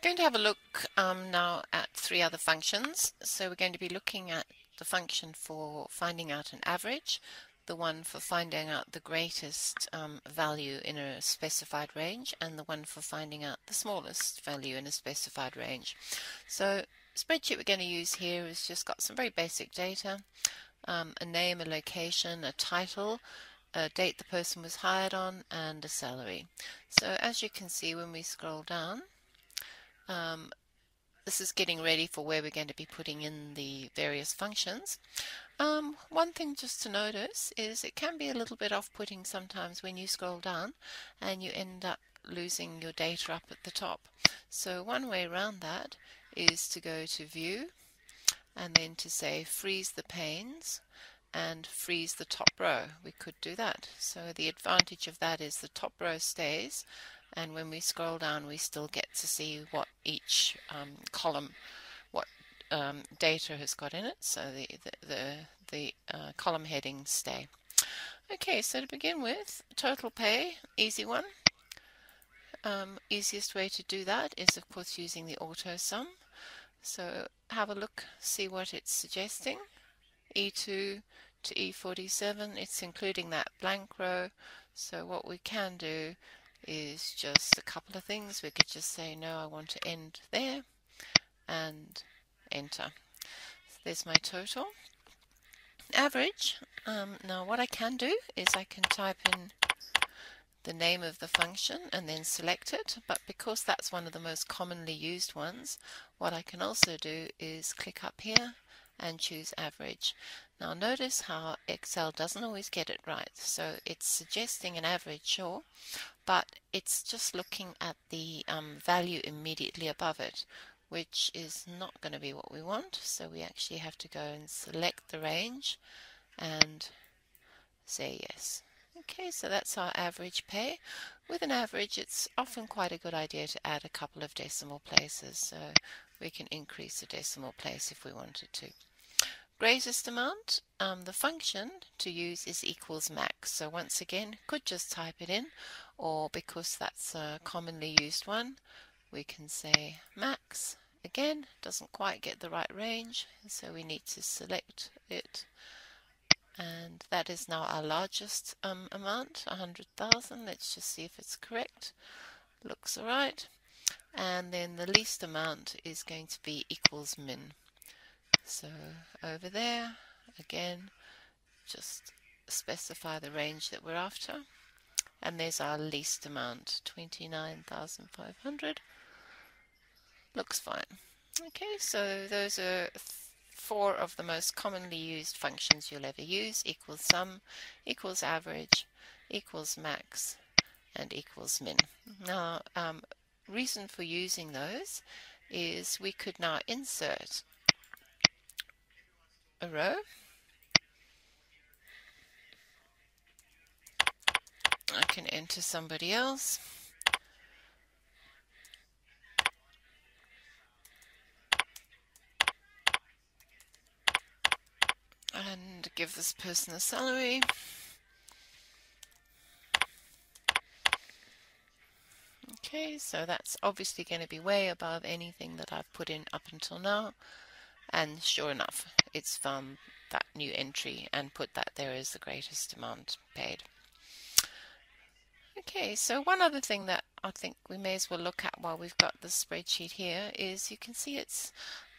Going to have a look now at three other functions. So we're going to be looking at the function for finding out an average, the one for finding out the greatest value in a specified range, and the one for finding out the smallest value in a specified range. So spreadsheet we're going to use here has just got some very basic data, a name, a location, a title, a date the person was hired on, and a salary. So as you can see when we scroll down, this is getting ready for where we're going to be putting in the various functions. One thing just to notice is it can be a little bit off-putting sometimes when you scroll down and you end up losing your data up at the top. So one way around that is to go to View and then to say freeze the panes and freeze the top row. We could do that. So the advantage of that is the top row stays, and when we scroll down we still get to see what each column, what data has got in it, so the column headings stay. Okay, so to begin with, total pay, easy one. Easiest way to do that is of course using the auto sum. So have a look, see what it's suggesting. E2 to E47, it's including that blank row. So what we can do is just a couple of things. We could just say no, I want to end there, and enter. So there's my total. Average, now what I can do is I can type in the name of the function and then select it, but because that's one of the most commonly used ones, what I can also do is click up here and choose average. Now notice how Excel doesn't always get it right, so it's suggesting an average, sure, but it's just looking at the value immediately above it, which is not going to be what we want, so we actually have to go and select the range and say yes. Okay, so that's our average pay. With an average, it's often quite a good idea to add a couple of decimal places, so we can increase the decimal place if we wanted to. Greatest amount, the function to use is equals max. So once again, could just type it in, or because that's a commonly used one, we can say max. Again, doesn't quite get the right range, so we need to select it. And that is now our largest amount, 100,000. Let's just see if it's correct. Looks alright. And then the least amount is going to be equals min. So over there, again, just specify the range that we're after. And there's our least amount, 29,500. Looks fine. Okay, so those are four of the most commonly used functions you'll ever use: equals sum, equals average, equals max, and equals min. Now, reason for using those is we could now insert a row. I can enter somebody else. And give this person a salary. Okay, so that's obviously going to be way above anything that I've put in up until now. And sure enough, it's found that new entry and put that there as the greatest amount paid. Okay, so one other thing that I think we may as well look at while we've got the spreadsheet here is you can see it's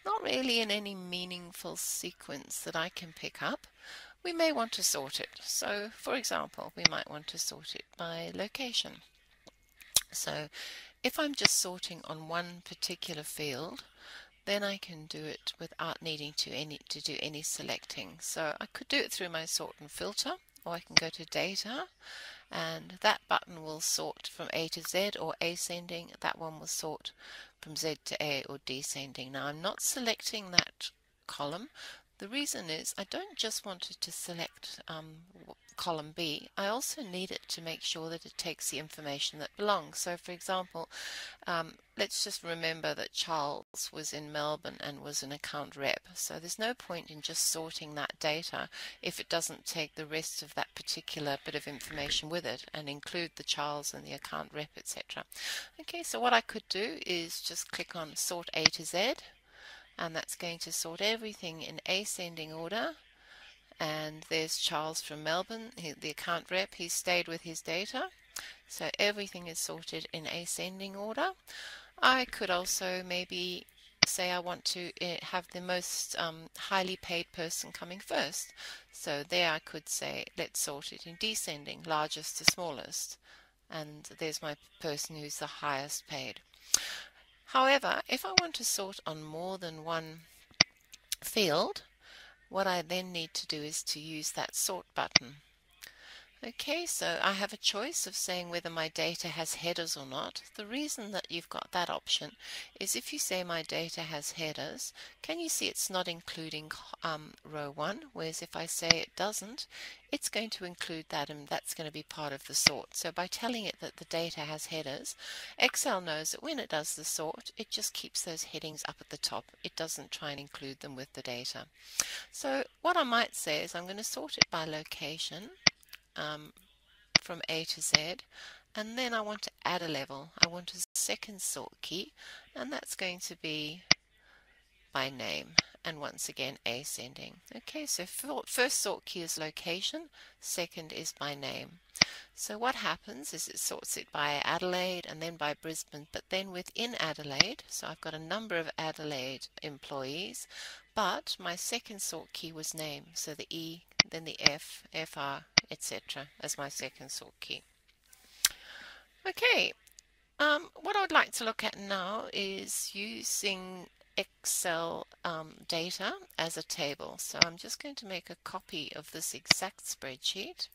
not really in any meaningful sequence that I can pick up. We may want to sort it. So for example, we might want to sort it by location. So if I'm just sorting on one particular field, then I can do it without needing to do any selecting. So I could do it through my sort and filter, or I can go to data, and that button will sort from A to Z or ascending. That one will sort from Z to A or descending. Now I'm not selecting that column. The reason is I don't just want it to select column B, I also need it to make sure that it takes the information that belongs. So for example, let's just remember that Charles was in Melbourne and was an account rep. So there's no point in just sorting that data if it doesn't take the rest of that particular bit of information with it and include the Charles and the account rep, etc. Okay, so what I could do is just click on Sort A to Z, and that's going to sort everything in ascending order. And there's Charles from Melbourne, the account rep. He's stayed with his data. So everything is sorted in ascending order. I could also maybe say I want to have the most highly paid person coming first. So there I could say let's sort it in descending, largest to smallest. And there's my person who's the highest paid. However, if I want to sort on more than one field, what I then need to do is to use that sort button. Okay, so I have a choice of saying whether my data has headers or not. The reason that you've got that option is if you say my data has headers, can you see it's not including row 1, whereas if I say it doesn't, it's going to include that, and that's going to be part of the sort. So by telling it that the data has headers, Excel knows that when it does the sort, it just keeps those headings up at the top. It doesn't try and include them with the data. So what I might say is I'm going to sort it by location. From A to Z, and then I want to add a level. I want a second sort key, and that's going to be by name, and once again ascending. Okay, so first sort key is location, second is by name. So what happens is it sorts it by Adelaide and then by Brisbane, but then within Adelaide, so I've got a number of Adelaide employees, but my second sort key was name, so the E, then the F, FR, etc. as my second sort key. Okay, what I'd like to look at now is using Excel data as a table. So I'm just going to make a copy of this exact spreadsheet.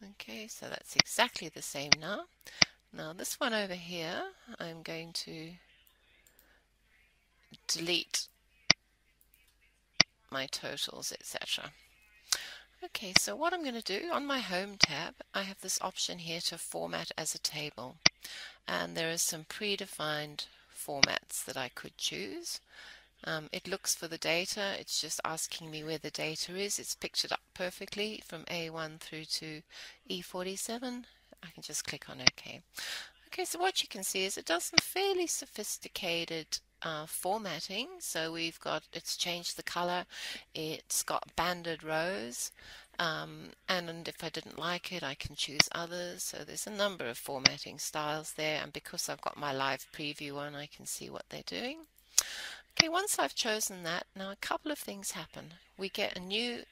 Okay, so that's exactly the same now. Now this one over here, I'm going to delete my totals, etc. Okay, so what I'm going to do, on my Home tab, I have this option here to format as a table. And there are some predefined formats that I could choose. It looks for the data, it's just asking me where the data is. It's picked it up perfectly from A1 through to E47. I can just click on OK. Okay, so what you can see is it does some fairly sophisticated formatting. So it's changed the color, it's got banded rows, and if I didn't like it, I can choose others. So there's a number of formatting styles there, and because I've got my live preview on, I can see what they're doing. Okay, once I've chosen that, now a couple of things happen. We get a new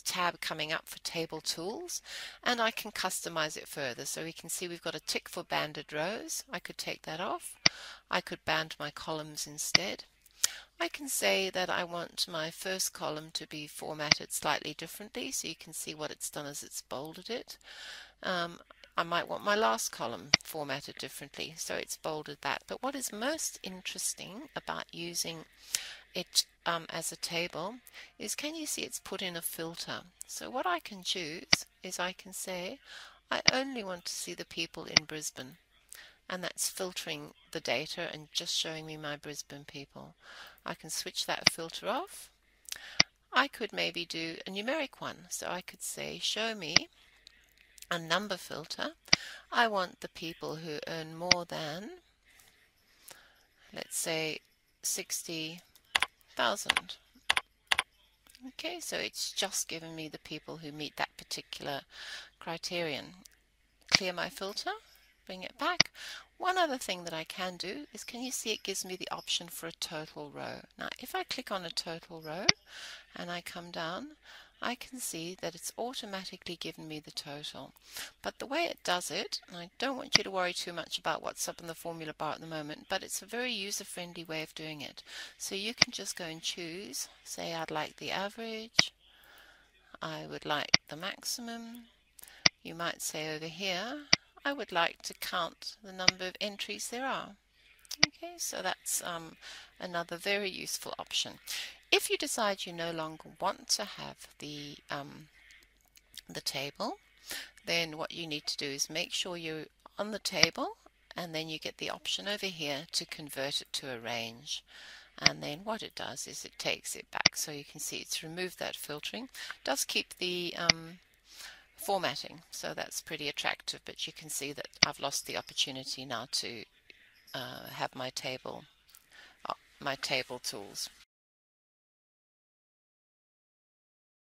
tab coming up for table tools, and I can customize it further. So we can see we've got a tick for banded rows. I could take that off. I could band my columns instead. I can say that I want my first column to be formatted slightly differently, so you can see what it's done is it's bolded it. I might want my last column formatted differently, so it's bolded that. But what is most interesting about using it as a table is, can you see it's put in a filter? So what I can choose is I can say I only want to see the people in Brisbane, and that's filtering the data and just showing me my Brisbane people. I can switch that filter off. I could maybe do a numeric one, so I could say show me a number filter. I want the people who earn more than, let's say, 60,000. Okay, so it's just given me the people who meet that particular criterion. Clear my filter, bring it back. One other thing that I can do is, can you see it gives me the option for a total row? Now if I click on a total row and I come down, I can see that it's automatically given me the total. But the way it does it, and I don't want you to worry too much about what's up in the formula bar at the moment, but it's a very user-friendly way of doing it. So you can just go and choose, say I'd like the average, I would like the maximum. You might say over here, I would like to count the number of entries there are. Okay, so that's another very useful option. If you decide you no longer want to have the table, then what you need to do is make sure you're on the table, and then you get the option over here to convert it to a range. And then what it does is it takes it back, so you can see it's removed that filtering. It does keep the formatting, so that's pretty attractive, but you can see that I've lost the opportunity now to have my table tools.